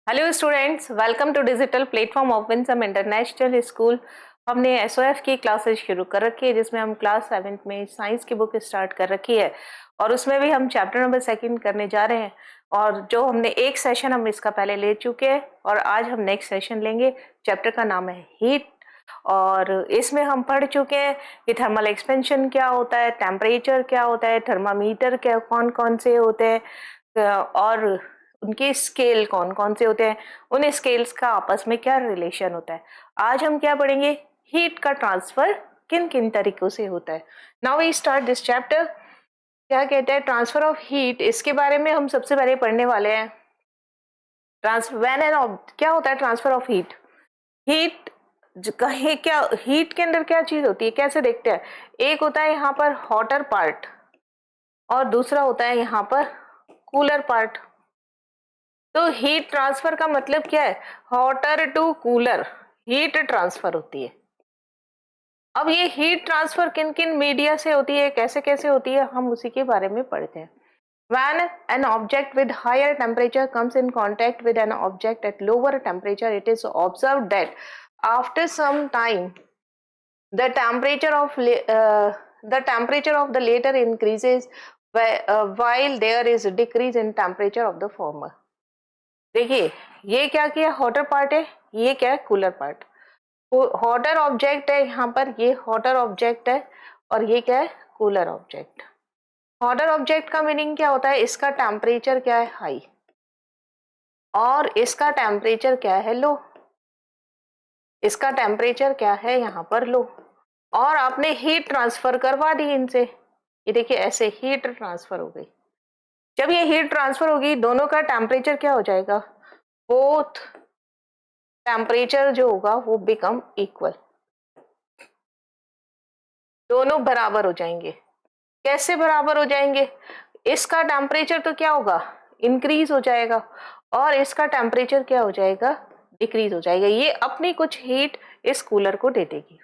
Hello students, welcome to digital platform of Winsome International School. हमने SOF की classes शुरू कर रखी है, जिसमें हम क्लास 7th में साइंस की बुक स्टार्ट कर रखी है और उसमें भी हम चैप्टर नंबर 2 करने जा रहे हैं। और जो हमने एक सेशन हम इसका पहले ले चुके हैं और आज हम नेक्स्ट सेशन लेंगे। चैप्टर का नाम है हीट और इसमें हम पढ़ चुके हैं कि थर्मल एक्सपेंशन क्या होता है, टेम्परेचर क्या होता है, थर्मामीटर क्या कौन कौन से होते हैं और उनके स्केल कौन कौन से होते हैं, उन स्केल्स का आपस में क्या रिलेशन होता है। आज हम क्या पढ़ेंगे, हीट का ट्रांसफर किन किन तरीकों से होता है। Now we start this chapter. क्या कहता है ट्रांसफर ऑफ हीट, इसके बारे में हम सबसे पहले पढ़ने वाले हैं। क्या होता है ट्रांसफर ऑफ हीट। हीट कहे क्या, हीट के अंदर क्या चीज होती है, कैसे देखते हैं। एक होता है यहाँ पर हॉटर पार्ट और दूसरा होता है यहाँ पर कूलर पार्ट। तो हीट ट्रांसफर का मतलब क्या है, hotter to cooler heat transfer होती है। अब ये हीट ट्रांसफर किन किन मीडिया से होती है, कैसे कैसे होती है, हम उसी के बारे में पढ़ते हैं। When an object with higher temperature comes in contact with an object at lower temperature, it is observed that after some time the temperature of the later increases while there is a decrease in temperature of the former. देखिए ये क्या किया, hotter part है, ये क्या है cooler part. Hotter object है यहाँ पर, ये हॉटर ऑब्जेक्ट है और ये क्या है कूलर ऑब्जेक्ट। हॉटर ऑब्जेक्ट का मीनिंग क्या होता है, इसका टेम्परेचर क्या है हाई और इसका टेम्परेचर क्या है लो। इसका टेम्परेचर क्या है यहाँ पर लो और आपने हीट ट्रांसफर करवा दी इनसे। ये देखिए ऐसे हीट ट्रांसफर हो गई। जब ये हीट ट्रांसफर होगी दोनों का टेम्परेचर क्या हो जाएगा, बोथ टेम्परेचर जो होगा वो बिकम इक्वल, दोनों बराबर हो जाएंगे। कैसे बराबर हो जाएंगे, इसका टेम्परेचर तो क्या होगा इंक्रीज हो जाएगा और इसका टेम्परेचर क्या हो जाएगा डिक्रीज हो जाएगा। ये अपनी कुछ हीट इस कूलर को दे देगी।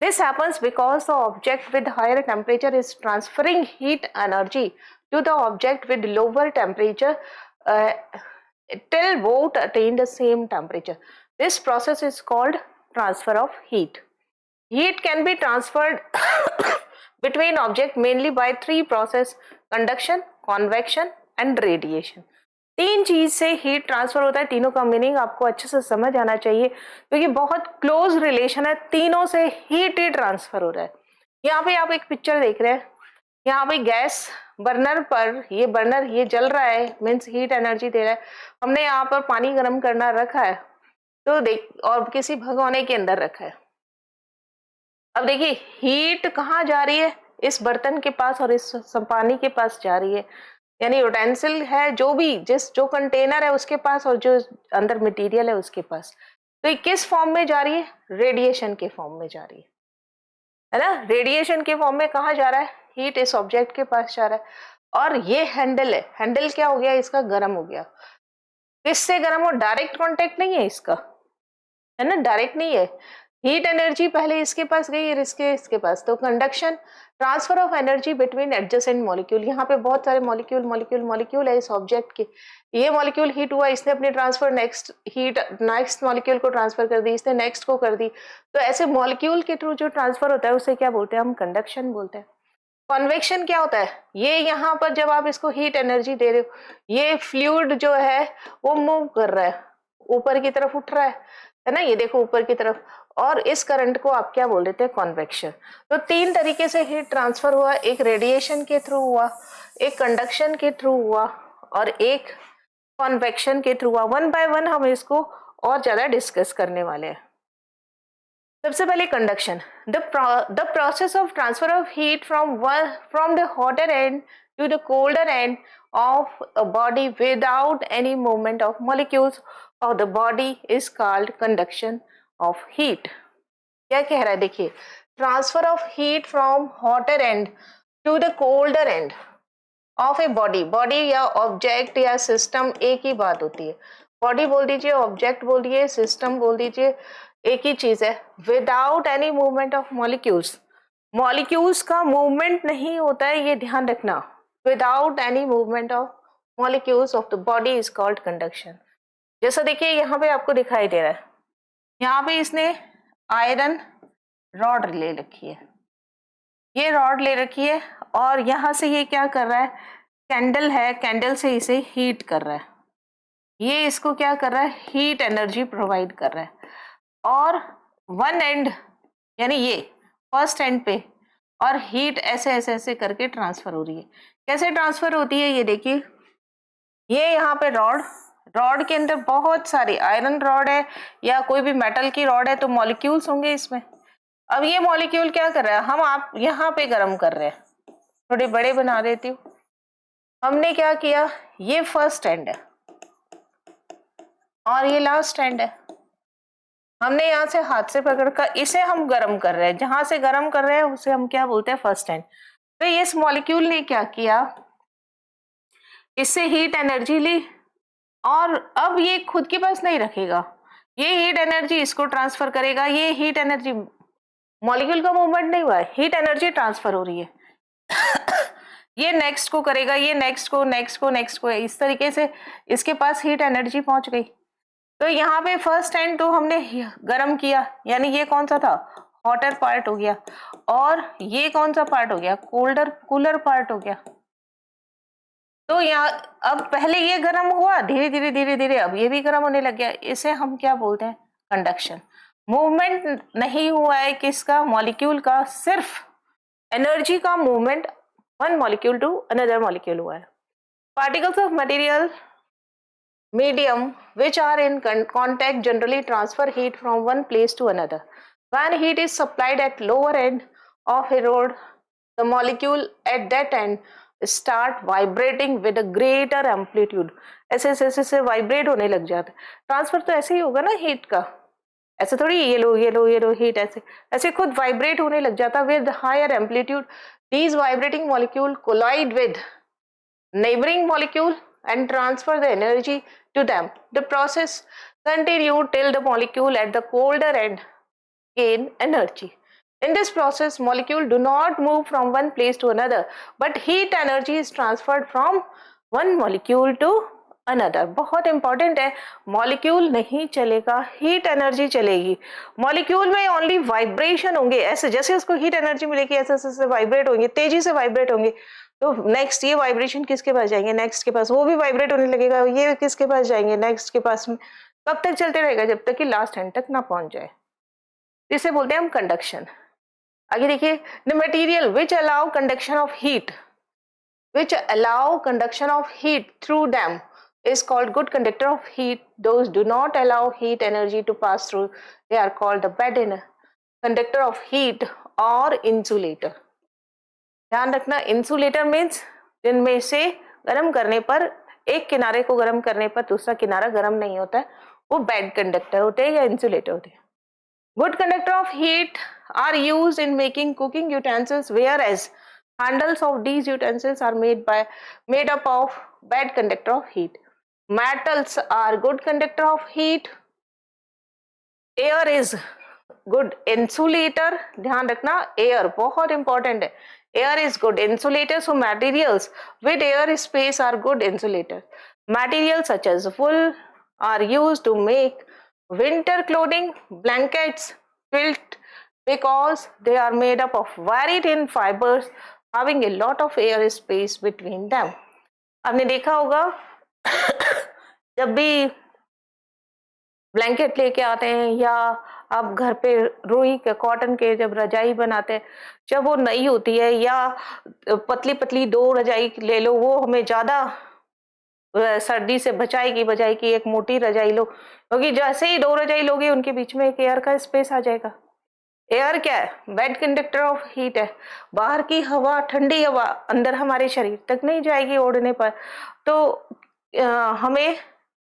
This happens because the object with higher temperature is transferring heat energy to the object with lower temperature uh, till both attain the same temperature. This process is called transfer of heat. Heat can be transferred between objects mainly by three processes: conduction, convection and radiation. तीन चीज से heat transfer होता है। तीनों का meaning आपको अच्छे से समझ आना चाहिए क्योंकि बहुत क्लोज रिलेशन है, तीनों से हीट ही ट्रांसफर हो रहा है। यहाँ पे आप एक पिक्चर देख रहे हैं, यहाँ पे गैस बर्नर पर ये बर्नर ये जल रहा है, मीन्स हीट एनर्जी दे रहा है। हमने यहाँ पर पानी गर्म करना रखा है तो देख, और किसी भगोने के अंदर रखा है। अब देखिए हीट कहाँ जा रही है, इस बर्तन के पास और इस पानी के पास जा रही है। यानी यूटेंसिल है जो भी, जो कंटेनर है उसके पास और जो अंदर मटेरियल है उसके पास। तो ये किस फॉर्म में जा रही है, रेडिएशन के फॉर्म में जा रही है ना। रेडिएशन के फॉर्म में कहाँ जा रहा है, हीट इस ऑब्जेक्ट के पास जा रहा है। और ये हैंडल है, हैंडल क्या हो गया इसका, गर्म हो गया। किससे गर्म हो, डायरेक्ट कॉन्टेक्ट नहीं है इसका, है ना, डायरेक्ट नहीं है। हीट एनर्जी पहले इसके पास गई और इसके पास। तो conduction, transfer of energy between adjacent molecule. यहाँ पे बहुत सारे मॉलिक्यूल है इस ऑब्जेक्ट के। ये मॉलिक्यूल हीट हुआ, इसने अपनी ट्रांसफर नेक्स्ट मॉलिक्यूल को ट्रांसफर कर दी, इसने नेक्स्ट को कर दी। तो ऐसे मॉलिक्यूल के थ्रू जो ट्रांसफर होता है उसे क्या बोलते हैं, हम कंडक्शन बोलते हैं। कन्वेक्शन क्या होता है, ये यहाँ पर जब आप इसको हीट एनर्जी दे रहे हो, ये फ्लूइड जो है वो मूव कर रहा है, ऊपर की तरफ उठ रहा है ना, ये देखो ऊपर की तरफ। और इस करंट को आप क्या बोल देते हैं, कन्वेक्शन। तो तीन तरीके से हीट ट्रांसफर हुआ, एक रेडिएशन के थ्रू हुआ, एक कंडक्शन के थ्रू हुआ और एक कन्वेक्शन के थ्रू हुआ। वन बाय वन हम इसको और ज्यादा डिस्कस करने वाले हैं। सबसे पहले conduction, the process of transfer of heat from the hotter end to the colder end of a body without any movement of molecules of the body is called conduction of heat. क्या कह रहा है देखिए, transfer of heat from hotter end to the colder end of a body. Body या object या system एक ही बात होती है, बॉडी बोल दीजिए, ऑब्जेक्ट बोल दीजिए, सिस्टम बोल दीजिए, एक ही चीज है। Without any movement of molecules, molecules का मूवमेंट नहीं होता है, ये ध्यान रखना। Without any movement of molecules of the body is called conduction. जैसा देखिए यहाँ पे आपको दिखाई दे रहा है, यहाँ पे इसने आयरन रॉड ले रखी है, ये रॉड ले रखी है और यहाँ से ये क्या कर रहा है, कैंडल है, कैंडल से इसे हीट कर रहा है, ये इसको क्या कर रहा है, हीट एनर्जी प्रोवाइड कर रहा है। और वन एंड यानी ये फर्स्ट एंड पे और हीट ऐसे ऐसे ऐसे करके ट्रांसफर हो रही है। कैसे ट्रांसफर होती है ये देखिए, ये यहाँ पे रॉड, रॉड के अंदर बहुत सारी आयरन रॉड है या कोई भी मेटल की रॉड है तो मॉलिक्यूल्स होंगे इसमें। अब ये मॉलिक्यूल क्या कर रहा है, हम आप यहाँ पे गर्म कर रहे हैं, थोड़े बड़े बना देती हूँ। हमने क्या किया, ये फर्स्ट एंड है और ये लास्ट एंड है, हमने यहाँ से हाथ से पकड़कर इसे हम गर्म कर रहे हैं, जहां से गर्म कर रहे हैं उसे हम क्या बोलते हैं, फर्स्ट एंड। तो ये इस मॉलिक्यूल ने क्या किया, इससे हीट एनर्जी ली और अब ये खुद के पास नहीं रखेगा, ये हीट एनर्जी इसको ट्रांसफर करेगा। ये हीट एनर्जी, मॉलिक्यूल का मूवमेंट नहीं हुआ है, हीट एनर्जी ट्रांसफर हो रही है। ये नेक्स्ट को करेगा, ये नेक्स्ट को, नेक्स्ट को, नेक्स्ट को, इस तरीके से इसके पास हीट एनर्जी पहुंच गई। तो यहाँ पे फर्स्ट एंड तो हमने गर्म किया, यानी ये कौन सा था, हॉटर पार्ट हो गया, और ये कौन सा पार्ट हो गया, कोल्डर कूलर पार्ट हो गया। तो यहाँ अब पहले ये गर्म हुआ, धीरे धीरे धीरे धीरे अब ये भी गर्म होने लग गया, इसे हम क्या बोलते हैं, कंडक्शन। मूवमेंट नहीं हुआ है किसका, मॉलिक्यूल का, सिर्फ एनर्जी का movement one molecule to another molecule हुआ है। Particles of material medium which are in contact generally transfer heat from one place to another. When heat is supplied at lower end of a rod, the molecule at that end start vibrating with a greater amplitude. ऐसे ऐसे ऐसे vibrate होने लग जाता है। Transfer तो ऐसे ही होगा ना हीट का, ऐसे थोड़ी ये लो ये लो ये लो हीट, ऐसे ऐसे खुद वाइब्रेट होने लग जाता with higher amplitude. These vibrating molecule collide with neighboring molecule and transfer the energy to them. The process continued till the molecule at the colder end gain energy. In this process, molecule do not move from one place to another, but heat energy is transferred from one molecule to another. बहुत important है, molecule नहीं चलेगा, heat energy चलेगी। Molecule में only vibration होंगे, ऐसे जैसे उसको हीट एनर्जी मिलेगी ऐसे ऐसे वाइब्रेट होंगे, तेजी से वाइब्रेट होंगे। तो नेक्स्ट ये वाइब्रेशन किसके पास जाएंगे, नेक्स्ट के पास, वो भी वाइब्रेट होने लगेगा, ये किसके पास जाएंगे, नेक्स्ट के पास। कब तक चलते रहेगा, जब तक कि लास्ट एंड तक ना पहुंच जाए। इसे बोलते हैं हम कंडक्शन। आगे देखिए, the material which allow conduction of heat, which allow conduction of heat through them is called good conductor of heat. Those do not allow heat energy to pass through, they are called the bad conductor of heat or insulator. ध्यान रखना, insulator means जिनमें से गर्म करने पर, एक किनारे को गर्म करने पर दूसरा किनारा गर्म नहीं होता है, वो बैड कंडक्टर होते हैं या इंसुलेटर होते हैं। Good conductor of heat are used in making cooking utensils, whereas handles of these utensils are made up of bad conductor of heat. Metals are good conductor of heat. Air is good insulator. ध्यान रखना, air बहुत important है, air is good insulator. So materials with air space are good insulators. Materials such as wool are used to make winter clothing, blankets, quilt, because they are made up of very thin fibers having a lot of air space between them. आपने देखा होगा जब भी blanket लेके आते हैं या आप घर पे रुई के, कॉटन के जब रजाई बनाते हैं, जब वो नई होती है या पतली पतली दो रजाई ले लो, वो हमें ज्यादा सर्दी से बचाएगी बजाय कि एक मोटी रजाई लो, क्योंकि जैसे ही दो रजाई लोगे उनके बीच में एक एयर का स्पेस आ जाएगा। एयर क्या है, बैड कंडक्टर ऑफ हीट है, बाहर की हवा, ठंडी हवा अंदर हमारे शरीर तक नहीं जाएगी ओढ़ने पर, तो हमें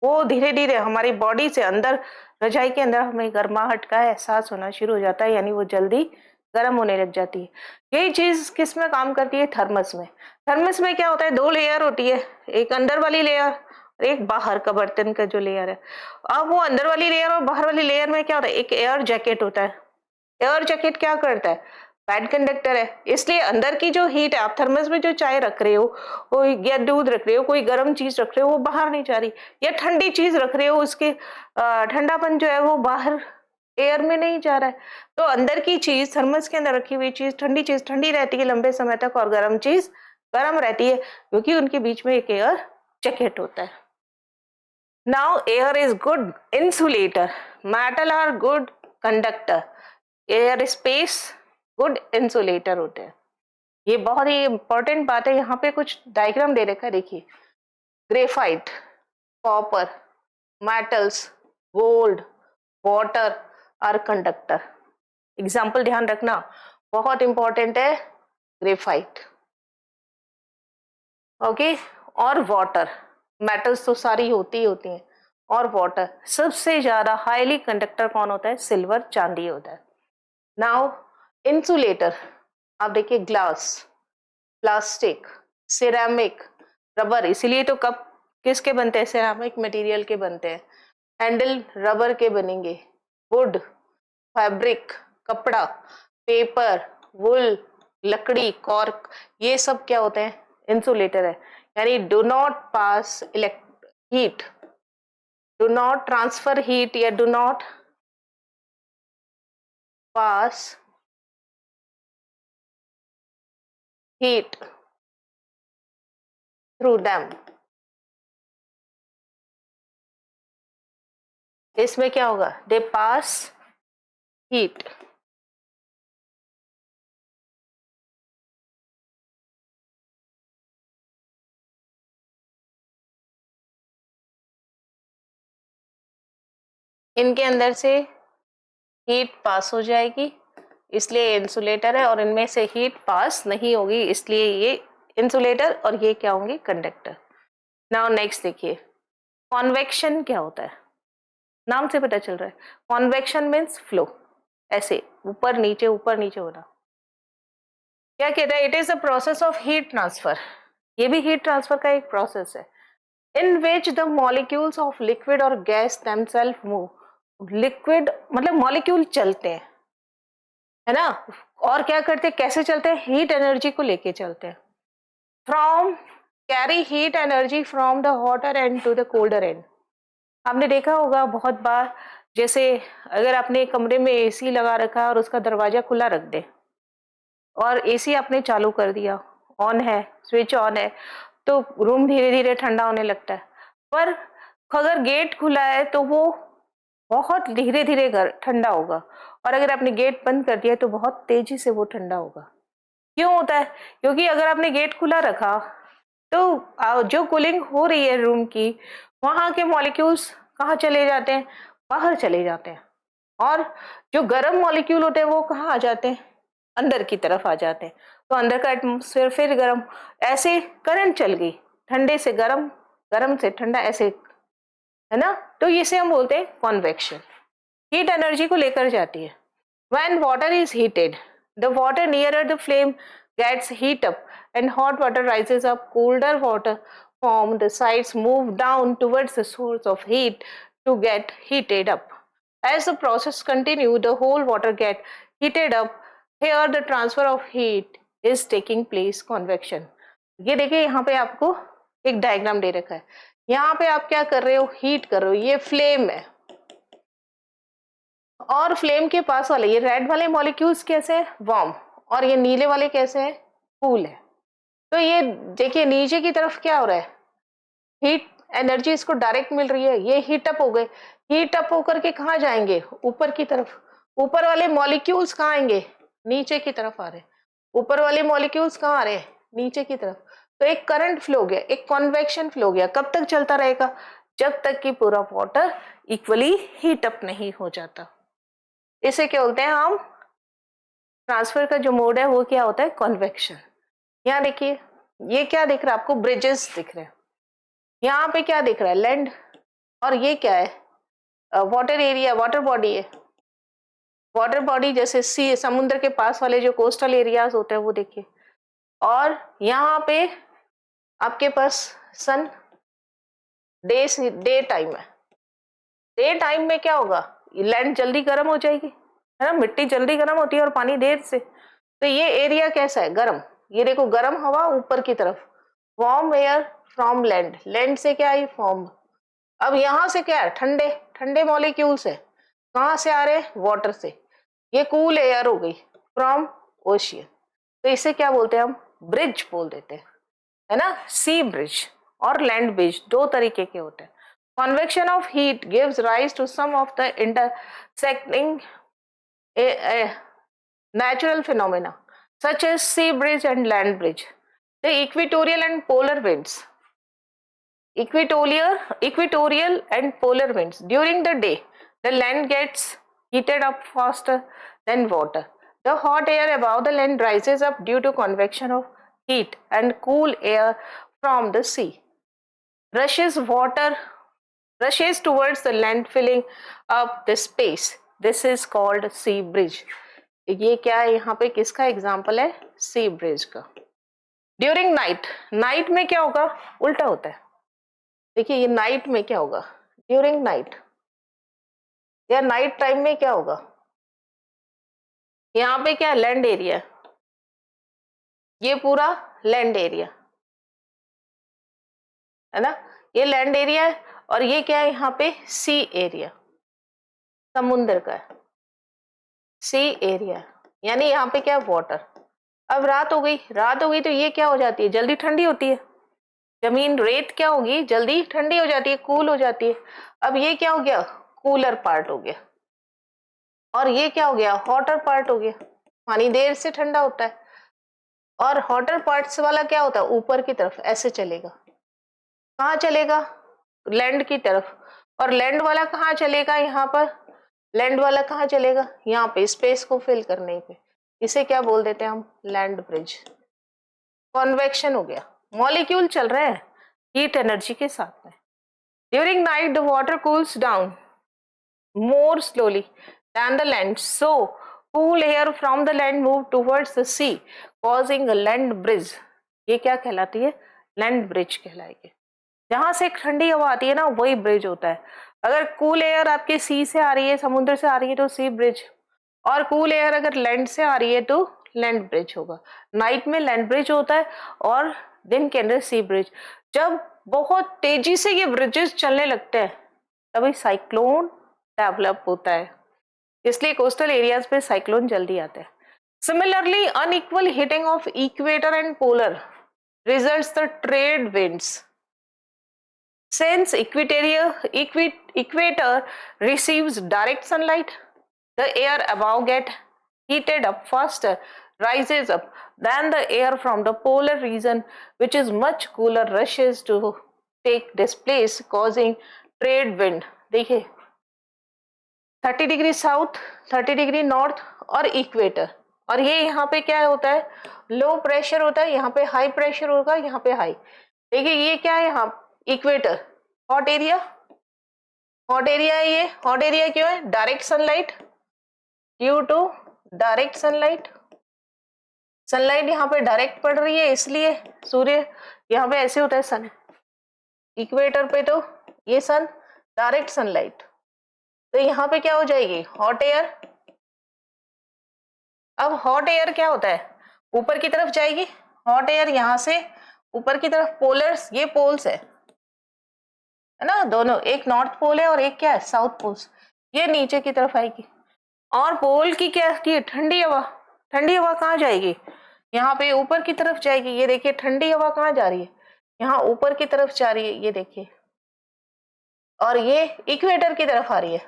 वो धीरे धीरे हमारी बॉडी से अंदर, रजाई के अंदर हमें गर्माहट का एहसास होना शुरू हो जाता है, यानी वो जल्दी गर्म होने लग जाती है। यही चीज किस में काम करती है, थर्मस में। थर्मस में क्या होता है, दो लेयर होती है, एक अंदर वाली लेयर, एक बाहर का बर्तन का जो लेयर है। अब वो अंदर वाली लेयर और बाहर वाली लेयर में क्या होता है, एक एयर जैकेट होता है। एयर जैकेट क्या करता है, बैड कंडक्टर है। इसलिए अंदर की जो हीट है, आप थर्मस में जो चाय रख रहे हो वो या दूध रख रहे हो, कोई गर्म चीज रख रहे हो, वो बाहर नहीं जा रही, या ठंडी चीज रख रहे हो, उसके ठंडापन जो है वो बाहर एयर में नहीं जा रहा है। तो अंदर की चीज, थर्मस के अंदर रखी हुई चीज ठंडी रहती है लंबे समय तक, और गर्म चीज गर्म रहती है, क्योंकि उनके बीच में एक एयर जैकेट होता है। Now air is good insulator, metal are good conductor, air space good insulator होते हैं। ये बहुत ही इंपॉर्टेंट बात है। यहाँ पे कुछ डायग्राम दे रखा है, देखिए, graphite, copper, metals, gold, water are conductor. Example ध्यान रखना, बहुत इंपॉर्टेंट है, ग्रेफाइट, ओके, और वाटर। मेटल्स तो सारी होती हैं, और वाटर सबसे ज्यादा हाईली कंडक्टर कौन होता है? सिल्वर, चांदी होता है। नाउ इंसुलेटर, आप देखिए, ग्लास, प्लास्टिक, सिरेमिक, रबर, इसीलिए तो कप किसके बनते हैं? सिरेमिक मटेरियल के बनते हैं। हैंडल रबर के बनेंगे। वुड, फैब्रिक, कपड़ा, पेपर, वुल, लकड़ी, कॉर्क, ये सब क्या होते हैं? इंसुलेटर है। यानी do not pass heat, do not transfer heat, या do not pass heat through them। इसमें क्या होगा? They pass heat. इनके अंदर से हीट पास हो जाएगी, इसलिए इंसुलेटर है, और इनमें से हीट पास नहीं होगी, इसलिए ये इंसुलेटर, और ये क्या होंगे? कंडक्टर। नाउ नेक्स्ट देखिए, कॉन्वेक्शन क्या होता है? नाम से पता चल रहा है, कॉन्वेक्शन मीन्स फ्लो, ऐसे ऊपर नीचे होना। क्या कहता है? It is the process of heat transfer. ये भी हीट ट्रांसफर का एक प्रोसेस है। In which the molecules of liquid और गैस themselves मूव। लिक्विड मतलब मॉलिक्यूल चलते हैं, है ना, और क्या करते हैं? कैसे चलते हैं? हीट एनर्जी को लेके चलते हैं। From carry heat energy from the hotter end to the colder end. आपने देखा होगा बहुत बार, जैसे अगर आपने कमरे में एसी लगा रखा है और उसका दरवाजा खुला रख दे, और एसी आपने चालू कर दिया, ऑन है, स्विच ऑन है, तो रूम धीरे धीरे ठंडा होने लगता है। पर अगर गेट खुला है तो वो बहुत धीरे धीरे ठंडा होगा, और अगर आपने गेट बंद कर दिया तो बहुत तेजी से वो ठंडा होगा। क्यों होता है? क्योंकि अगर आपने गेट खुला रखा तो जो कूलिंग हो रही है रूम की, वहां के मॉलिक्यूल्स कहाँ चले जाते हैं? बाहर चले जाते हैं। और जो गर्म मॉलिक्यूल होते हैं वो कहाँ आ जाते हैं? अंदर की तरफ आ जाते हैं। तो अंदर का एटमोस्फेयर फिर गर्म, ऐसे करंट चल गई, ठंडे से गर्म, गर्म से ठंडा, ऐसे, है ना। तो इसे हम बोलते हैं कॉन्वेक्शन। हीट एनर्जी को लेकर जाती है। When water is heated, the water nearer the flame gets heat up and hot water rises up. Colder water from the sides move down towards the source of heat to get heated up. As the process continues, the whole water get heated up. Here the transfer of heat is taking place, convection. ये देखिए, यहाँ पे आपको एक diagram दे रखा है। यहाँ पे आप क्या कर रहे हो? हीट कर रहे हो। ये फ्लेम है, और फ्लेम के पास वाले ये रेड वाले मॉलिक्यूल्स कैसे हैं? वार्म, और ये नीले वाले कैसे हैं? कूल है। तो ये देखिए, नीचे की तरफ क्या हो रहा है? हीट एनर्जी इसको डायरेक्ट मिल रही है, ये हीट अप हो गए। हीट अप होकर के कहाँ जाएंगे? ऊपर की तरफ। ऊपर वाले मॉलिक्यूल्स कहाँ आएंगे? नीचे की तरफ आ रहे हैं। ऊपर वाले मॉलिक्यूल्स कहाँ आ रहे हैं? नीचे की तरफ। तो एक करंट फ्लो गया, एक कॉन्वेक्शन फ्लो गया। कब तक चलता रहेगा? जब तक कि पूरा वाटर इक्वली हीट अप नहीं हो जाता। इसे क्या बोलते हैं हम? ट्रांसफर का जो मोड है वो क्या होता है? कन्वेक्शन। यहाँ देखिए, ये क्या दिख रहा है आपको? ब्रिजेस दिख रहे हैं। यहाँ पे क्या दिख रहा है? लैंड। और ये क्या है? वाटर एरिया, वाटर बॉडी है। वाटर बॉडी जैसे सी, समुद्र के पास वाले जो कोस्टल एरियाज होते हैं वो देखिए। और यहाँ पे आपके पास सन, डे टाइम है। डे टाइम में क्या होगा? लैंड जल्दी गर्म हो जाएगी, है ना, मिट्टी जल्दी गर्म होती है और पानी देर से। तो ये एरिया कैसा है, गर्म। ये देखो गर्म हवा ऊपर की तरफ, warm air from land, land से क्या आई, फॉर्म। अब यहाँ से क्या है, ठंडे ठंडे मॉलिक्यूल्स है, कहाँ से आ रहे हैं, वाटर से। ये कूल एयर हो गई फ्रॉम ओशियन। तो इसे क्या बोलते हैं हम, ब्रिज बोल देते हैं, है ना। सी ब्रिज और लैंड ब्रिज दो तरीके के होते हैं। Convection of heat gives rise to some of the intersecting natural phenomena such as sea bridge and land bridge. The equatorial and polar winds, equatorial and polar winds. During the day, the land gets heated up faster than water. The hot air above the land rises up due to convection of heat, and cool air from the sea rushes towards the land, filling up the space. This is called sea bridge. ये क्या है, यहाँ पे किसका example है, सी bridge का। During night, night में क्या होगा, उल्टा होता है। देखिए ये नाइट में क्या होगा, ड्यूरिंग नाइट या नाइट टाइम में क्या होगा, यहाँ पे क्या लैंड एरिया, ये पूरा लैंड एरिया है ना, ये लैंड एरिया है। और ये क्या है, यहाँ पे सी एरिया, समुद्र का है, सी एरिया, यानी यहाँ पे क्या वाटर। अब रात हो गई, रात हो गई तो ये क्या हो जाती है, जल्दी ठंडी होती है, जमीन रेत क्या होगी, जल्दी ठंडी हो जाती है, कूल हो जाती है। अब ये क्या हो गया, कूलर पार्ट हो गया, और ये क्या हो गया, हॉटर पार्ट हो गया। पानी देर से ठंडा होता है, और हॉटर पार्ट्स वाला क्या होता है, ऊपर की तरफ ऐसे चलेगा, कहाँ चलेगा, लैंड की तरफ। और लैंड वाला कहाँ चलेगा, यहाँ पर लैंड वाला कहाँ चलेगा, यहाँ पे स्पेस को फिल करने पे। इसे क्या बोल देते हैं हम, लैंड ब्रिज। कॉन्वेक्शन हो गया, मॉलिक्यूल चल रहे हैं हीट एनर्जी के साथ में। During night the water cools down more slowly than the land, so cool air from the land move towards the sea, causing a land bridge. ये क्या कहलाती है, लैंड ब्रिज कहलाएगी। जहां से ठंडी हवा आती है ना, वही ब्रिज होता है। अगर कूल एयर आपके सी से आ रही है, समुद्र से आ रही है, तो सी ब्रिज, और कूल एयर अगर लैंड से आ रही है तो लैंड ब्रिज होगा। नाइट में लैंड ब्रिज होता है और दिन के अंदर सी ब्रिज। जब बहुत तेजी से ये ब्रिजेस चलने लगते हैं तभी साइक्लोन डेवलप होता है, इसलिए कोस्टल एरियाज पे साइक्लोन जल्दी आते हैं। Similarly unequal heating of equator and polar results the trade winds. Since equator receives direct sunlight, the air above gets heated up faster, rises up, than the air from the polar region, which is much cooler, rushes to take this place, causing trade wind. देखिए 30 degree south, 30 degree north और equator, और ये यहाँ पे क्या होता है, low pressure होता है, यहाँ पे हाई प्रेशर होगा, यहाँ पे हाई। देखिए ये क्या है, यहाँ equator hot area, hot area है ये। हॉट एरिया क्यों है, direct sunlight, due to direct sunlight, sunlight यहाँ पे डायरेक्ट पड़ रही है, इसलिए सूर्य यहाँ पे ऐसे होता है सन, इक्वेटर पे तो ये सन डायरेक्ट सनलाइट, तो यहाँ पे क्या हो जाएगी, हॉट एयर। अब हॉट एयर क्या होता है, ऊपर की तरफ जाएगी, हॉट एयर यहाँ से ऊपर की तरफ, पोलर्स ये पोल्स है ना, दोनों, एक नॉर्थ पोल है और एक क्या है, साउथ पोल्स, ये नीचे की तरफ आएगी। और पोल की क्या की ठंडी हवा, ठंडी हवा कहाँ जाएगी, यहाँ पे ऊपर की तरफ जाएगी। ये देखिए ठंडी हवा कहाँ जा रही है, यहाँ ऊपर की तरफ जा रही है, ये देखिए, और ये इक्वेटर की तरफ आ रही है।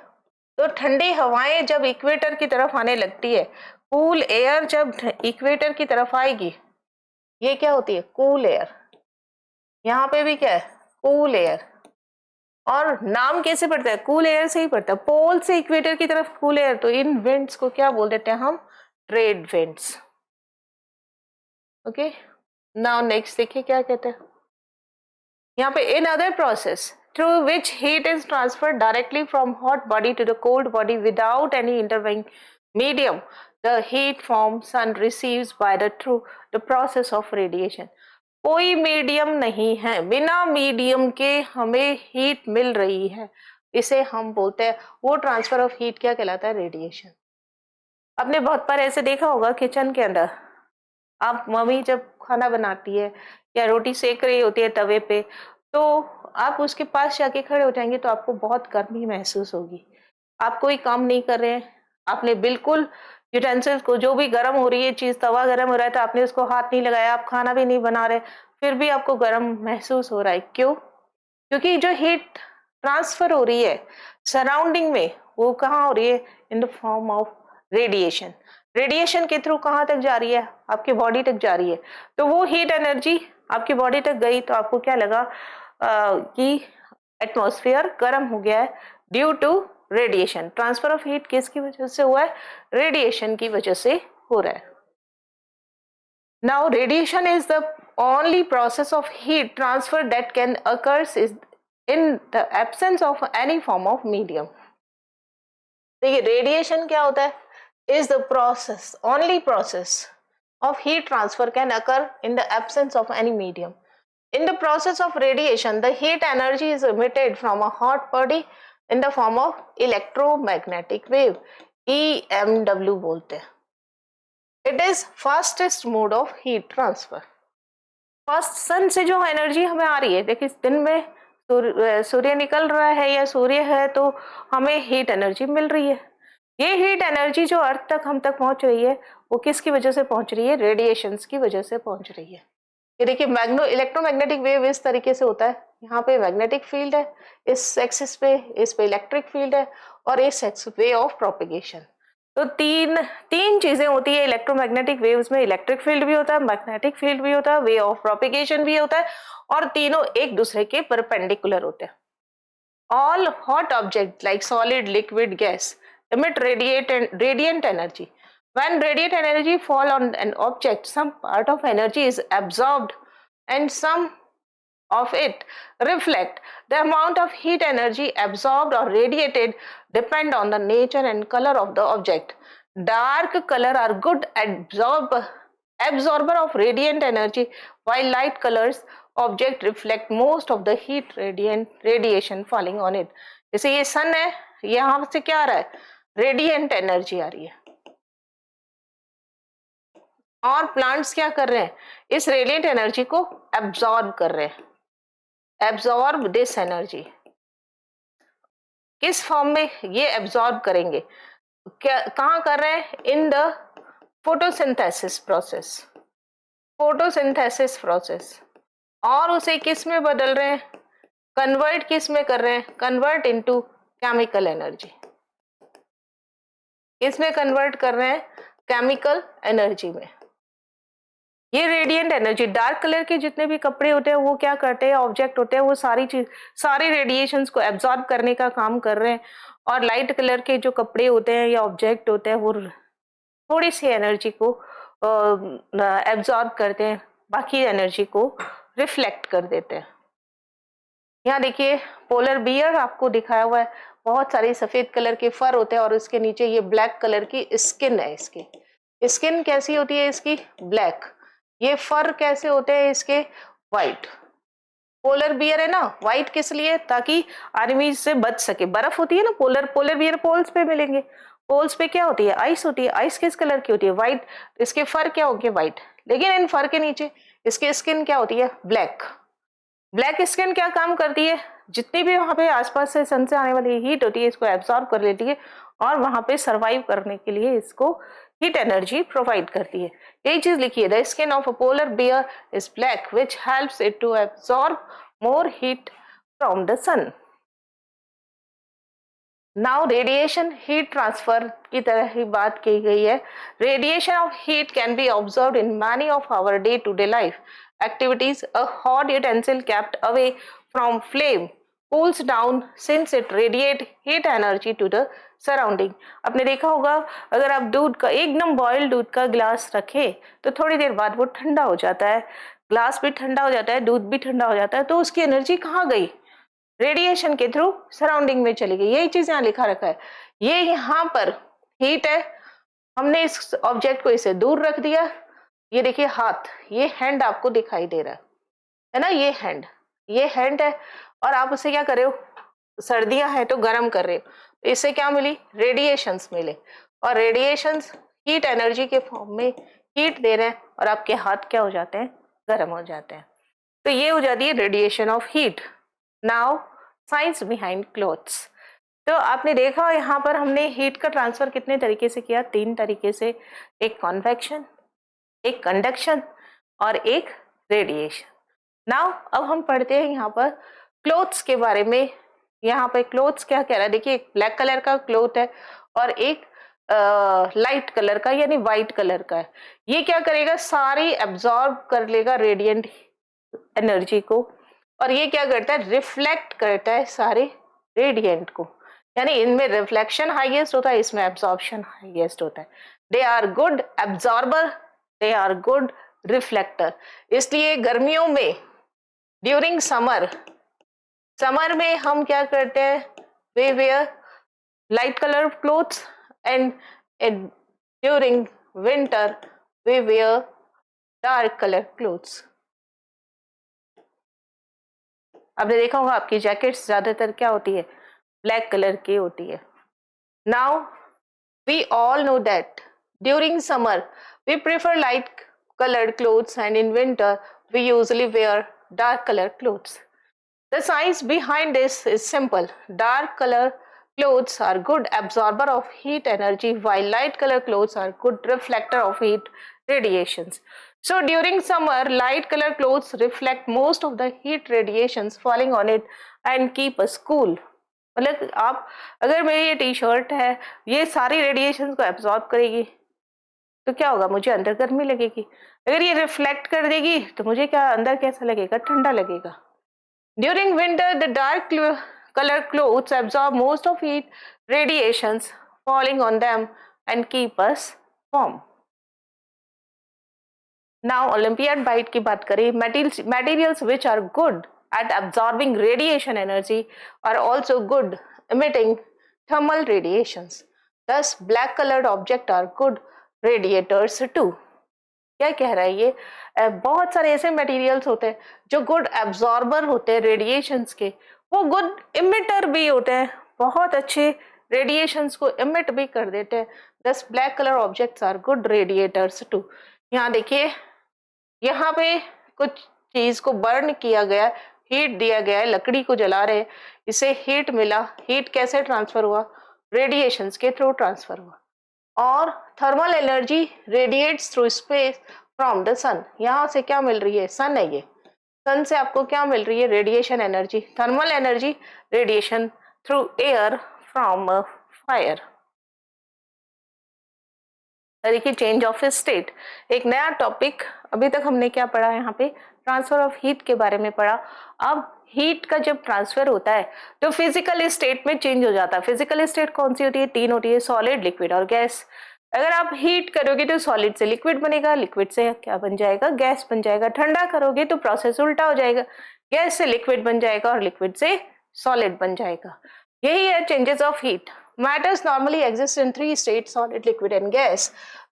तो ठंडी हवाएं जब इक्वेटर की तरफ आने लगती है, कूल एयर जब इक्वेटर की तरफ आएगी, ये क्या होती है, कूल एयर। यहाँ पे भी क्या है, कूल एयर, और नाम कैसे पड़ता है, कूल एयर से ही पड़ता है, पोल से इक्वेटर की तरफ कूल एयर, तो इन विंड्स को क्या बोल देते हैं हम, trade winds. Okay, now next देखिए क्या कहते हैं यहाँ पे, in other process through which heat is transferred directly from hot body to the cold body without any intervening medium, the heat from sun receives by through the process of radiation. कोई medium नहीं है, बिना medium के हमें heat मिल रही है, इसे हम बोलते हैं, वो ट्रांसफर ऑफ हीट क्या कहलाता है, रेडिएशन। आपने बहुत बार ऐसे देखा होगा किचन के अंदर, आप मम्मी जब खाना बनाती है या रोटी सेक रही होती है तवे पे, तो आप उसके पास जाके खड़े हो जाएंगे तो आपको बहुत गर्मी महसूस होगी। आप कोई काम नहीं कर रहे हैं, आपने बिल्कुल यूटेंसिल्स को, जो भी गर्म हो रही है चीज, तवा गर्म हो रहा है तो आपने उसको हाथ नहीं लगाया, आप खाना भी नहीं बना रहे, फिर भी आपको गर्म महसूस हो रहा है। क्यों? क्योंकि जो हीट ट्रांसफर हो रही है सराउंडिंग में, वो कहाँ हो रही है? In the form of radiation. Radiation के थ्रू कहाँ तक जा रही है? आपकी बॉडी तक जा रही है। तो वो हीट एनर्जी आपकी बॉडी तक गई तो आपको क्या लगा कि एटमॉस्फेयर गर्म हो गया है due to radiation. Transfer of heat किसकी वजह से हुआ है? रेडिएशन की वजह से हो रहा है। Now radiation is the only process of heat transfer that can occurs is in the absence of any form of medium. देखिए रेडिएशन क्या होता है? Is the process, only process of heat transfer can occur in the absence of any medium. In the process of radiation, the heat energy is emitted from a hot body in the form of electromagnetic wave, EMW बोलते हैं। It is fastest mode of heat transfer. First sun से जो energy हमें आ रही है, देखिए दिन में सूर्य निकल रहा है या सूर्य है तो हमें हीट एनर्जी मिल रही है। ये हीट एनर्जी जो अर्थ तक हम तक पहुंच रही है वो किसकी वजह से पहुंच रही है? रेडिएशंस की वजह से पहुंच रही है। ये देखिए इलेक्ट्रोमैग्नेटिक वेव इस तरीके से होता है, यहाँ पे मैग्नेटिक फील्ड है, इस एक्सिस पे इस पे इलेक्ट्रिक फील्ड है और इस एक्सिस वे ऑफ प्रोपिगेशन। तो तीन चीजें होती है इलेक्ट्रोमैग्नेटिक वेव्स में। इलेक्ट्रिक फील्ड भी होता है, मैग्नेटिक फील्ड भी होता है, वे ऑफ प्रोपिगेशन भी होता है, और तीनों एक दूसरे के परपेंडिकुलर होते हैं। All hot object like solid, liquid, gas emit radiant energy. When radiant energy fall on an object, some part of energy is absorbed and some of it reflect. The amount of heat energy absorbed or radiated depend on the nature and color of the object. Dark color are good absorber of radiant energy, while light colors object reflect most of the heat radiation falling on it. जैसे ये सन है, यहाँ से क्या आ रहा है? Radiant energy आ रही है, और प्लांट्स क्या कर रहे हैं? इस रेडिएंट एनर्जी को एब्जॉर्ब कर रहे हैं। एब्जॉर्ब दिस एनर्जी किस फॉर्म में ये एब्जॉर्ब करेंगे? क्या कहाँ कर रहे हैं? In the photosynthesis process. Photosynthesis process, और उसे किस में बदल रहे हैं? कन्वर्ट किस में कर रहे हैं? Convert into chemical energy. इसमें कन्वर्ट कर रहे हैं केमिकल एनर्जी में। ये रेडिएंट एनर्जी, डार्क कलर के जितने भी कपड़े होते हैं वो क्या करते हैं? ऑब्जेक्ट होते हैं, वो सारी रेडिएशंस को एब्जॉर्ब करने का काम कर रहे हैं, और लाइट कलर के जो कपड़े होते हैं या ऑब्जेक्ट होते हैं वो थोड़ी सी एनर्जी को एब्जॉर्ब करते हैं, बाकी एनर्जी को रिफ्लेक्ट कर देते हैं। यहाँ देखिए पोलर बियर आपको दिखाया हुआ है, बहुत सारे सफेद कलर के फर होते हैं और उसके नीचे ये ब्लैक कलर की स्किन है। इसकी स्किन कैसी होती है? इसकी ब्लैक। ये फर कैसे होते हैं इसके? व्हाइट। पोलर बियर है ना, व्हाइट किस लिए? ताकि आर्मी से बच सके। बर्फ होती है ना, पोलर बियर पोल्स पे मिलेंगे। पोल्स पे क्या होती है? आइस होती है। आइस किस कलर की होती है? व्हाइट। इसके फर क्या होंगे? व्हाइट। लेकिन इन फर के नीचे इसकी स्किन क्या होती है? ब्लैक। ब्लैक स्किन क्या काम करती है? जितनी भी वहां पे आसपास से सन से आने वाली हीट होती है इसको एब्सॉर्ब कर लेती है, और वहां पे सरवाइव करने के लिए इसको हीट एनर्जी प्रोवाइड करती है। यही चीज लिखी है, the skin of a polar bear is black which helps it to absorb more heat from the sun. Now radiation heat transfer की तरह ही बात की गई है। Radiation of heat can be observed in many of our day to day life activities. A hot utensil kept away from flame cools down since it radiate heat energy to the surrounding. आपने देखा होगा अगर आप दूध का एकदम boiled दूध का ग्लास रखें तो थोड़ी देर बाद वो ठंडा हो जाता है, ग्लास भी ठंडा हो जाता है, दूध भी ठंडा हो जाता है, तो उसकी एनर्जी कहाँ गई? रेडिएशन के थ्रू सराउंडिंग में चली गई। यही चीज यहाँ लिखा रखा है। ये यहाँ पर हीट है, हमने इस ऑब्जेक्ट को इसे दूर रख दिया। ये देखिए हाथ, ये हैंड आपको दिखाई दे रहा है ना, ये हैंड है, और आप उसे क्या कर रहे हो? सर्दियां है तो गर्म कर रहे हो, तो इससे क्या मिली? रेडिएशंस मिले, और रेडिएशंस हीट एनर्जी के फॉर्म में हीट दे रहे हैं और आपके हाथ क्या हो जाते हैं, गर्म हो जाते हैं। तो ये हो जाती है radiation of heat. Now science behind clothes. तो आपने देखा यहाँ पर हमने हीट का ट्रांसफर कितने तरीके से किया, 3 तरीके से, एक कॉन्वेक्शन, एक कंडक्शन और एक रेडिएशन। नाउ अब हम पढ़ते हैं यहाँ पर क्लोथ्स के बारे में। यहाँ पे क्लोथ्स क्या कह रहा है, देखिए एक ब्लैक कलर का क्लोथ है और एक लाइट कलर का यानी व्हाइट कलर का है। ये क्या करेगा, सारी एब्जॉर्ब कर लेगा रेडिएंट एनर्जी को, और ये क्या करता है, रिफ्लेक्ट करता है सारे रेडिएंट को। यानी इनमें रिफ्लेक्शन हाईएस्ट होता है, इसमें एब्जॉर्प्शन हाईएस्ट होता है। They are good absorber, they are good reflector. इसलिए गर्मियों में ड्यूरिंग समर में हम क्या करते हैं, we wear light colour clothes, and during winter we wear dark colour clothes. आपने देखा होगा आपकी जैकेट्स ज्यादातर क्या होती है, ब्लैक कलर की होती है। Now we all know that during summer we prefer light colored clothes and in winter we usually wear dark colored clothes. The science behind this is simple. Dark color clothes are good absorber of heat energy while light color clothes are good reflector of heat radiations. So during summer light color clothes reflect most of the heat radiations falling on it and keep us cool. मतलब आप अगर मेरी ये T shirt है ये सारी radiation को absorb करेगी तो क्या होगा, मुझे अंदर गर्मी लगेगी। अगर ये रिफ्लेक्ट कर देगी तो मुझे क्या अंदर कैसा लगेगा, ठंडा लगेगा। During winter the dark colour clothes absorb most of heat radiations falling on them and keep us warm. Now Olympiad bite की बात करें, materials which are good at absorbing radiation energy are also good emitting thermal radiations. Thus black colored objects are good radiators too. क्या कह रहा है ये, बहुत सारे ऐसे मटेरियल्स होते हैं जो गुड एब्जॉर्बर होते हैं रेडिएशंस के, वो गुड इमिटर भी होते हैं, बहुत अच्छे रेडिएशंस को इमिट भी कर देते हैं। Thus black colour objects are good radiators too. यहाँ देखिए यहाँ पे कुछ चीज को बर्न किया गया, हीट दिया गया है, लकड़ी को जला रहे, इसे हीट मिला, हीट कैसे ट्रांसफर हुआ, रेडिएशंस के थ्रू ट्रांसफर हुआ। और thermal energy radiates through space from the sun. यहाँ से क्या मिल रही है, सन है ये, सन से आपको क्या मिल रही है, radiation energy, thermal energy, radiation through air from fire. देखिए चेंज ऑफ स्टेट, एक नया टॉपिक। अभी तक हमने क्या पढ़ा, यहाँ पे ट्रांसफर ऑफ हीट के बारे में पढ़ा। अब हीट का जब ट्रांसफर होता है तो फिजिकल स्टेट में चेंज हो जाता है। फिजिकल स्टेट कौन सी होती है, 3 होती है, सॉलिड, लिक्विड और गैस। अगर आप हीट करोगे तो सॉलिड से लिक्विड बनेगा, लिक्विड से क्या बन जाएगा, गैस बन जाएगा। ठंडा करोगे तो प्रोसेस उल्टा हो जाएगा, गैस से लिक्विड बन जाएगा और लिक्विड से सॉलिड बन जाएगा। यही है changes of heat. Matters normally exist in 3 states, solid, liquid and gas.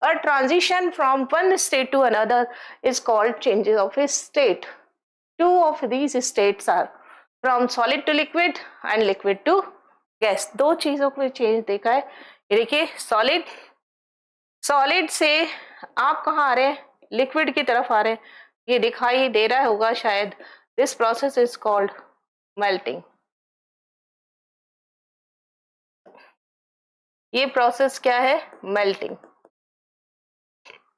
A transition from one state to another is called changes of state. 2 of these states are from solid to liquid and liquid to gas. 2 चीजों को change देखा है। ये देखिए solid से आप कहाँ आ रहे हैं, लिक्विड की तरफ आ रहे हैं, ये दिखाई दे रहा होगा शायद। This process is called melting. ये प्रोसेस क्या है, मेल्टिंग।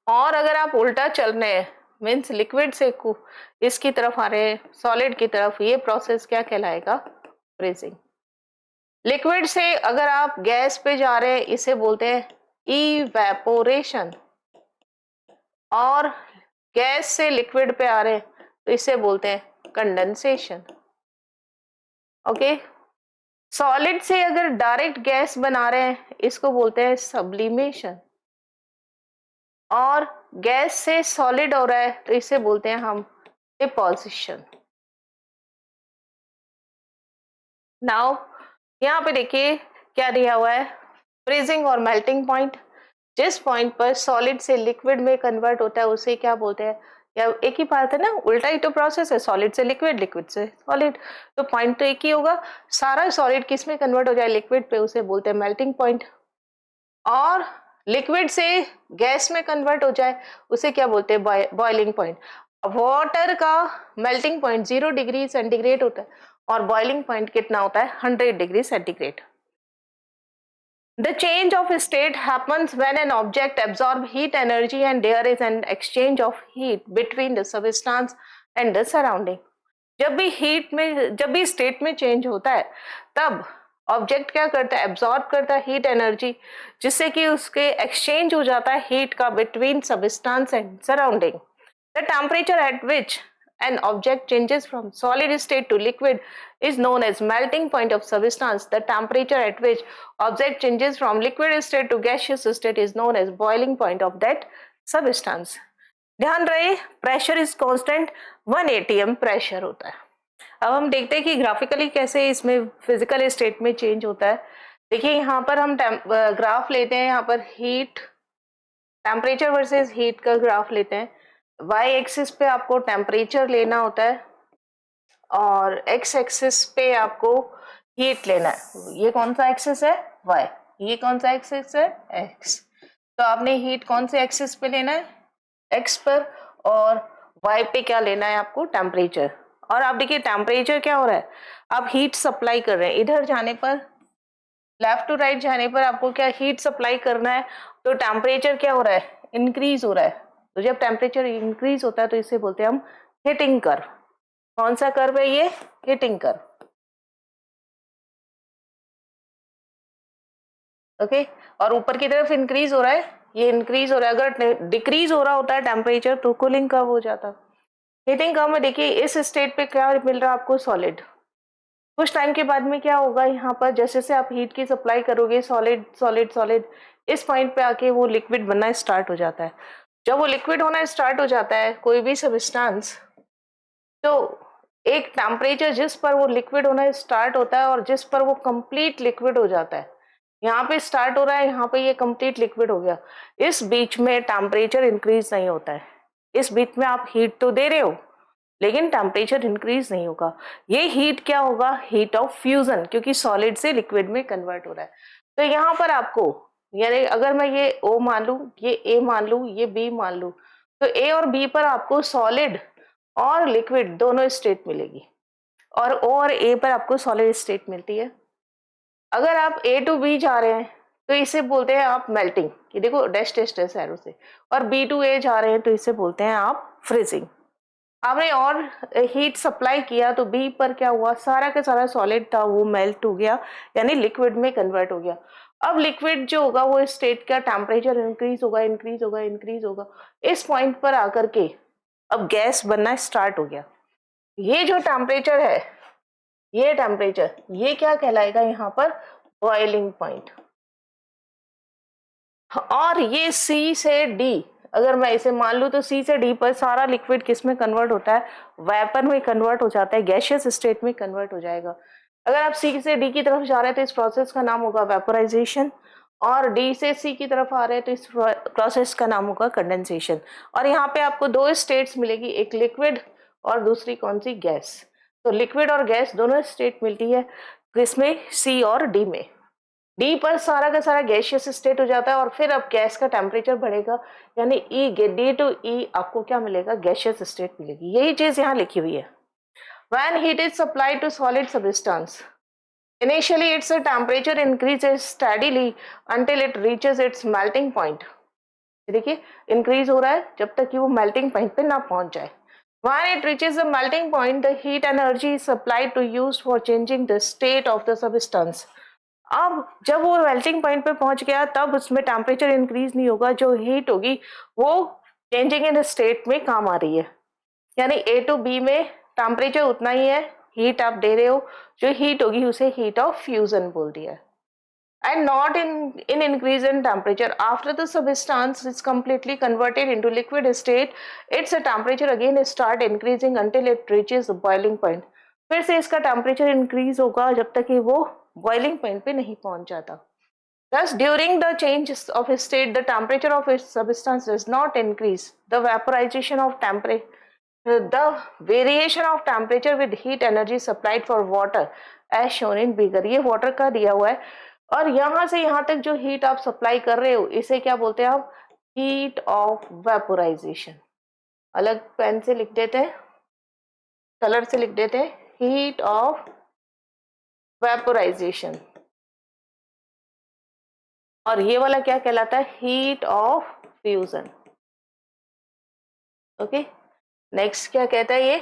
और अगर आप उल्टा चल रहे हैं, मीन्स लिक्विड से इसकी तरफ आ रहे हैं, सॉलिड की तरफ, ये प्रोसेस क्या कहलाएगा, फ्रीजिंग। लिक्विड से अगर आप गैस पे जा रहे हैं, इसे बोलते हैं इवेपोरेशन। और गैस से लिक्विड पे आ रहे हैं तो इसे बोलते हैं कंडेंसेशन। ओके, सॉलिड से अगर डायरेक्ट गैस बना रहे हैं इसको बोलते हैं सब्लिमेशन। और गैस से सॉलिड हो रहा है तो इसे बोलते हैं हम डिपोजिशन। नाउ यहाँ पे देखिए क्या दिया हुआ है, फ्रीजिंग और मेल्टिंग पॉइंट। जिस पॉइंट पर सॉलिड से लिक्विड में कन्वर्ट होता है उसे क्या बोलते हैं, या एक ही बात है ना, उल्टा ही तो प्रोसेस है, सॉलिड से लिक्विड, लिक्विड से सॉलिड, तो पॉइंट तो एक ही होगा। सारा सॉलिड किस में कन्वर्ट हो जाए, लिक्विड पे, उसे बोलते हैं मेल्टिंग पॉइंट। और लिक्विड से गैस में कन्वर्ट हो जाए उसे क्या बोलते हैं, बॉइलिंग पॉइंट। वाटर का मेल्टिंग पॉइंट 0 डिग्री सेंटीग्रेड होता है और बॉइलिंग पॉइंट कितना होता है, 100 degree centigrade. The change of state happens when an object absorbs heat energy and there is an exchange of heat between the substance and the surrounding. जब भी state में change होता है तब ऑब्जेक्ट क्या करता है, एब्जॉर्ब करता है हीट एनर्जी, जिससे कि उसके एक्सचेंज हो जाता है हीट का between substance and surrounding. The temperature at which an object changes from solid state to liquid is known as melting point of substance. The temperature at which object changes from liquid state to gaseous state is known as boiling point of that substance. ध्यान रहे, pressure is constant, 1 atm pressure होता है। अब हम देखते हैं कि graphically कैसे इसमें फिजिकल स्टेट में चेंज होता है। देखिए यहाँ पर हम ग्राफ लेते हैं, यहाँ पर हीट, टेम्परेचर वर्सेस हीट का ग्राफ लेते हैं। वाई एक्सिस पे आपको टेम्परेचर लेना होता है और एक्स एक्सिस पे आपको हीट लेना है। ये कौन सा एक्सिस है, वाई, ये कौन सा एक्सिस है, एक्स। तो आपने हीट कौन से एक्सिस पे लेना है, एक्स पर, और वाई पे क्या लेना है आपको, टेम्परेचर। और आप देखिए टेम्परेचर क्या हो रहा है, आप हीट सप्लाई कर रहे हैं, इधर जाने पर, लेफ्ट टू राइट जाने पर आपको क्या हीट सप्लाई करना है, तो टेम्परेचर क्या हो रहा है, इंक्रीज हो रहा है। तो जब टेम्परेचर इंक्रीज होता है तो इसे बोलते हैं हम हीटिंग कर्व। कौन सा कर्व है ये, हीटिंग कर्व। ओके, और ऊपर की तरफ इंक्रीज हो रहा है, ये इंक्रीज हो रहा है। अगर डिक्रीज हो रहा होता है टेम्परेचर तो कूलिंग कर्व हो जाता। हीटिंग कर्व में देखिए इस स्टेट पे क्या मिल रहा है आपको, सॉलिड। कुछ टाइम के बाद में क्या होगा, यहाँ पर जैसे से आप हीट की सप्लाई करोगे, सॉलिड सॉलिड सॉलिड, इस पॉइंट पे आके वो लिक्विड बनना स्टार्ट हो जाता है। जब वो लिक्विड होना स्टार्ट हो जाता है कोई भी सब्सटेंस, तो एक टेम्परेचर जिस पर वो लिक्विड होना स्टार्ट होता है और जिस पर वो कंप्लीट लिक्विड हो जाता है, यहाँ पे स्टार्ट हो रहा है, यहाँ पे ये कंप्लीट लिक्विड हो गया, इस बीच में टेम्परेचर इंक्रीज नहीं होता है। इस बीच में आप हीट तो दे रहे हो लेकिन टेम्परेचर इंक्रीज नहीं होगा। ये हीट क्या होगा, हीट ऑफ फ्यूजन, क्योंकि सॉलिड से लिक्विड में कन्वर्ट हो रहा है। तो यहाँ पर आपको, यानी अगर मैं ये O मान लूं, ये A मान लूं, ये B मान लूं, तो A और B पर आपको सॉलिड और लिक्विड दोनों स्टेट मिलेगी, और O और A पर आपको सॉलिड स्टेट मिलती है। अगर आप A टू B जा रहे हैं तो इसे बोलते हैं आप मेल्टिंग, कि देखो डैश डैश डैश एरो से, और B टू A जा रहे हैं तो इसे बोलते हैं आप फ्रीजिंग। आपने और हीट सप्लाई किया तो बी पर क्या हुआ, सारा का सारा सॉलिड था वो मेल्ट हो गया, यानी लिक्विड में कन्वर्ट हो गया। अब लिक्विड जो होगा वो स्टेट का टेम्परेचर इंक्रीज होगा इंक्रीज होगा इंक्रीज होगा, इस पॉइंट पर आकर के अब गैस बनना स्टार्ट हो गया। ये जो टेम्परेचर है, ये टेम्परेचर, ये क्या कहलाएगा यहाँ पर, बॉइलिंग पॉइंट। और ये सी से डी, अगर मैं इसे मान लूं तो सी से डी पर सारा लिक्विड किस में कन्वर्ट होता है, वेपर में कन्वर्ट हो जाता है, गैसियस स्टेट में कन्वर्ट हो जाएगा। अगर आप सी से डी की तरफ जा रहे हैं तो इस प्रोसेस का नाम होगा वेपोराइजेशन, और डी से सी की तरफ आ रहे हैं तो इस प्रोसेस का नाम होगा कंडेंसेशन। और यहाँ पे आपको दो स्टेट्स मिलेगी, एक लिक्विड और दूसरी कौन सी, गैस। तो लिक्विड और गैस दोनों स्टेट मिलती है किसमें, सी और डी में। डी पर सारा का सारा गैसियस स्टेट हो जाता है और फिर अब गैस का टेम्परेचर बढ़ेगा, यानी ई, डी टू ई आपको क्या मिलेगा, गैसियस स्टेट मिलेगी। यही चीज यहाँ लिखी हुई है। When heat is supplied to solid substance, initially its temperature increases steadily until it reaches its melting point. देखिए इंक्रीज हो रहा है जब तक कि वो मेल्टिंग पॉइंट पे ना पहुंच जाए। When it reaches the melting point, the heat energy is supplied to use for changing the state of the substance. अब जब वो मेल्टिंग पॉइंट पे पहुंच गया तब उसमें टेम्परेचर इंक्रीज नहीं होगा, जो हीट होगी वो चेंजिंग इन स्टेट में काम आ रही है। यानी ए टू बी में टेम्परेचर उतना ही है, हीट आप दे रहे हो, जो हीट होगी उसे हीट ऑफ फ्यूजन बोल दिया। And not in increase in temperature after the substance is completely converted into liquid state, its temperature again start increasing until it reaches boiling point. फिर से इसका टेम्परेचर इंक्रीज होगा जब तक कि वो बॉइलिंग पॉइंट पे नहीं पहुंच जाता। Thus, during the change of state, the temperature of its substance does not increase. The vaporization of the variation of temperature with heat energy supplied for water, as shown in figure. ये water का दिया हुआ है, और यहां से यहां तक जो हीट आप सप्लाई कर रहे हो इसे क्या बोलते हैं आप, हीट ऑफ वेपोराइजेशन। अलग पेन से लिख देते हैं, कलर से लिख देते हैं, हीट ऑफ वेपोराइजेशन। और ये वाला क्या कहलाता है, heat of fusion. Okay, next क्या कहता है ये,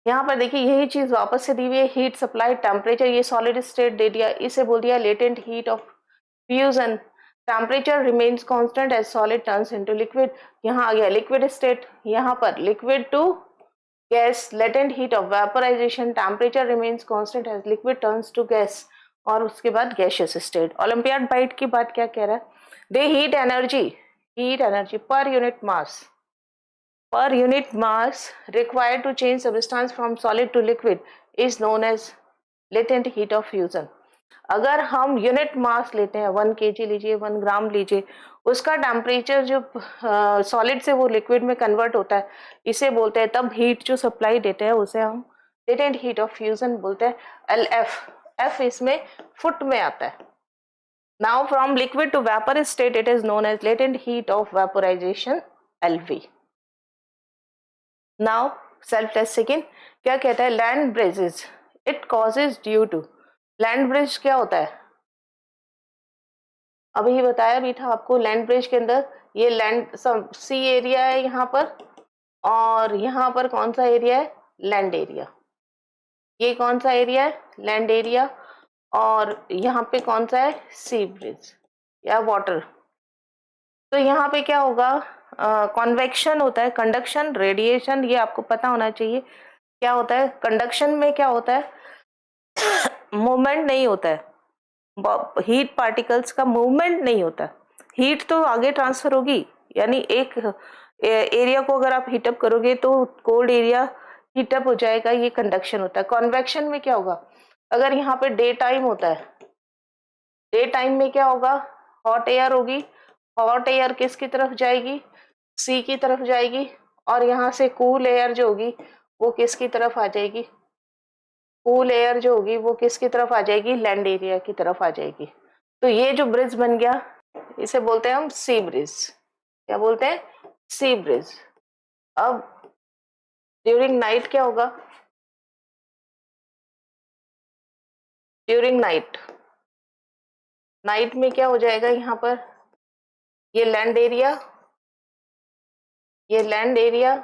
यहाँ पर देखिए यही चीज वापस से दी हुई है, हीट सप्लाई टेम्परेचर, ये सॉलिड स्टेट दे दिया, इसे बोल दिया latent heat of fusion. Temperature remains constant as solid turns into liquid. यहाँ आ गया लिक्विड स्टेट, यहाँ पर liquid to gas, latent heat of vaporisation, temperature remains constant as liquid turns to gas, और उसके बाद गैसियस स्टेट। ओलंपियाड बाइट की बात क्या कह रहा है, they heat energy per unit mass, per unit mass required to change substance from solid to liquid is known as latent heat of fusion। अगर हम यूनिट मास लेते हैं 1 kg लीजिए, 1 ग्राम लीजिए, उसका टेम्परेचर जो सॉलिड से वो लिक्विड में कन्वर्ट होता है, इसे बोलते हैं, तब हीट जो सप्लाई देते हैं उसे हम लेटेंट हीट ऑफ फ्यूजन बोलते हैं, LF। F इसमें फुट में आता है। Now from liquid to vapour state it is known as latent heat of vaporisation, LV। Now self test second क्या कहता है, land breezes it causes due to. Land breeze क्या होता है, अभी ही बताया भी था आपको, लैंड ब्रिज के अंदर ये लैंड सी एरिया है यहाँ पर, और यहाँ पर कौन सा एरिया है, लैंड एरिया। ये कौन सा एरिया है, लैंड एरिया, और यहाँ पे कौन सा है, सी ब्रिज या वाटर। तो यहाँ पे क्या होगा, कॉन्वेक्शन होता है, कंडक्शन, रेडिएशन, ये आपको पता होना चाहिए क्या होता है। कंडक्शन में क्या होता है, मूवमेंट नहीं होता है, हीट पार्टिकल्स का मूवमेंट नहीं होता, हीट तो आगे ट्रांसफर होगी, यानी एक एरिया को अगर आप हीटअप करोगे तो कोल्ड एरिया हीटअप हो जाएगा, ये कंडक्शन होता है। कॉन्वेक्शन में क्या होगा, अगर यहाँ पे डे टाइम होता है, डे टाइम में क्या होगा, हॉट एयर होगी, हॉट एयर किसकी तरफ जाएगी, सी की तरफ जाएगी, और यहाँ से कूल एयर जो होगी वो किसकी तरफ आ जाएगी, कूल एयर जो होगी वो किसकी तरफ आ जाएगी, लैंड एरिया की तरफ आ जाएगी। तो ये जो ब्रिज बन गया इसे बोलते हैं हम सी ब्रिज। क्या बोलते हैं, सी ब्रिज। अब ड्यूरिंग नाइट क्या होगा, ड्यूरिंग नाइट, नाइट में क्या हो जाएगा, यहाँ पर ये लैंड एरिया, ये लैंड एरिया,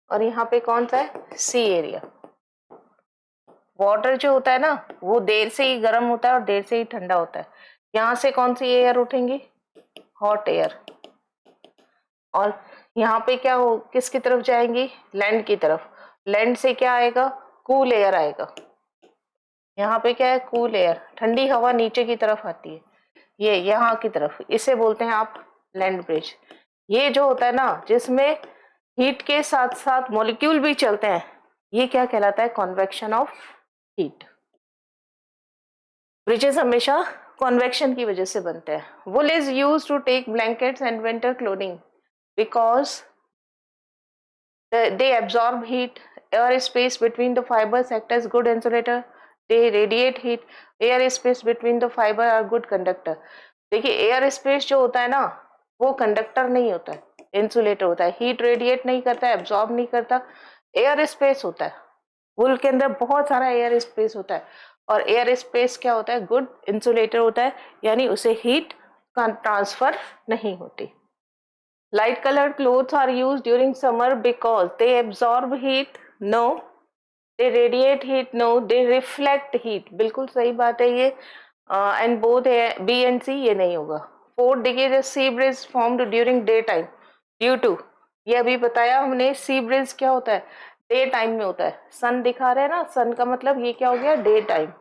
और यहाँ पे कौन सा है, सी एरिया। वाटर जो होता है ना वो देर से ही गर्म होता है और देर से ही ठंडा होता है। यहाँ से कौन सी एयर उठेंगी, हॉट एयर, और यहाँ पे क्या हो, किसकी तरफ जाएंगी, लैंड की तरफ। लैंड से क्या आएगा, कूल एयर आएगा। यहाँ पे क्या है, कूल एयर, ठंडी हवा नीचे की तरफ आती है, ये यहाँ की तरफ, इसे बोलते हैं आप लैंड ब्रिज। ये जो होता है ना जिसमें हीट के साथ साथ मॉलिक्यूल भी चलते हैं, ये क्या कहलाता है, कॉन्वेक्शन ऑफ हीट। ब्रिजेस हमेशा कॉन्वेक्शन की वजह से बनते हैं। Wool is used to take blankets and winter clothing because they absorb heat, air space between the fibers act as good insulator, they radiate heat, air space between the fiber are good conductor। देखिए air space जो होता है ना वो conductor नहीं होता है, insulator होता है। हीट रेडिएट नहीं करता है, एब्जॉर्ब नहीं करता, एयर स्पेस होता है। वुल के अंदर बहुत सारा एयर स्पेस होता है, और एयर स्पेस क्या होता है, गुड इंसुलेटर होता है, यानी उसे हीट ट्रांसफर नहीं होती। Light colored clothes are used during summer because they absorb heat, no, they radiate heat, no, they reflect heat। बिल्कुल सही बात है ये, and both B and C ये नहीं होगा। Fourth देखिए, the sea breeze formed during daytime due to, ये अभी बताया हमने, sea breeze क्या होता है, डे टाइम में होता है। सन दिखा रहे हैं ना, सन का मतलब ये क्या हो गया, डे टाइम,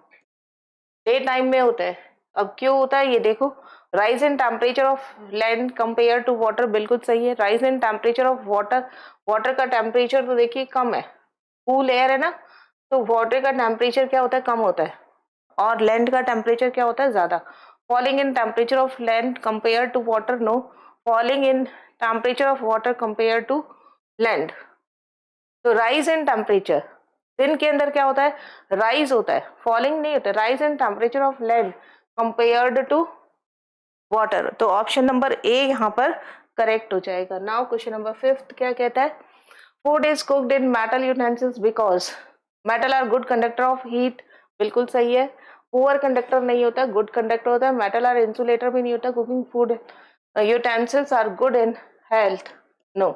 डे टाइम में होता है। अब क्यों होता है ये देखो, rise in temperature of land compare to water, बिल्कुल सही है। Rise in temperature of water, water का टेम्परेचर तो देखिए कम है, कूल एयर है ना, तो वाटर का टेम्परेचर क्या होता है, कम होता है, और लैंड का टेम्परेचर क्या होता है, ज्यादा। Falling in temperature of land compare to water, no, falling in temperature of water compare to land. तो राइज इन टेम्परेचर, टिन के अंदर क्या होता है, राइज होता है, फॉलिंग नहीं होता, rise in temperature of land compared to water. तो ऑप्शन नंबर ए यहाँ पर करेक्ट हो जाएगा। नाउ क्वेश्चन नंबर 5 क्या कहता है, food is cooked in metal utensils because metal are good conductor of heat, बिल्कुल सही है। पुअर कंडक्टर नहीं होता, गुड कंडक्टर होता है। मेटल आर इंसुलेटर भी नहीं होता। Cooking food utensils are good in health, no.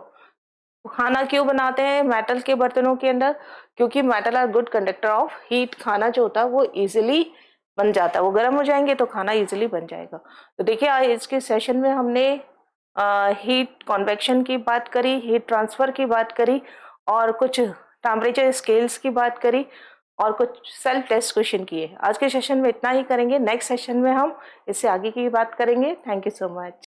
खाना क्यों बनाते हैं मेटल के बर्तनों के अंदर, क्योंकि metal are good conductor of heat. खाना जो होता है वो इजिली बन जाता है, वो गर्म हो जाएंगे तो खाना इजिली बन जाएगा। तो देखिए आज के सेशन में हमने हीट कॉन्वेक्शन की बात करी, हीट ट्रांसफर की बात करी, और कुछ टेम्परेचर स्केल्स की बात करी, और कुछ सेल्फ टेस्ट क्वेश्चन किए। आज के सेशन में इतना ही करेंगे, नेक्स्ट सेशन में हम इससे आगे की बात करेंगे। Thank you so much.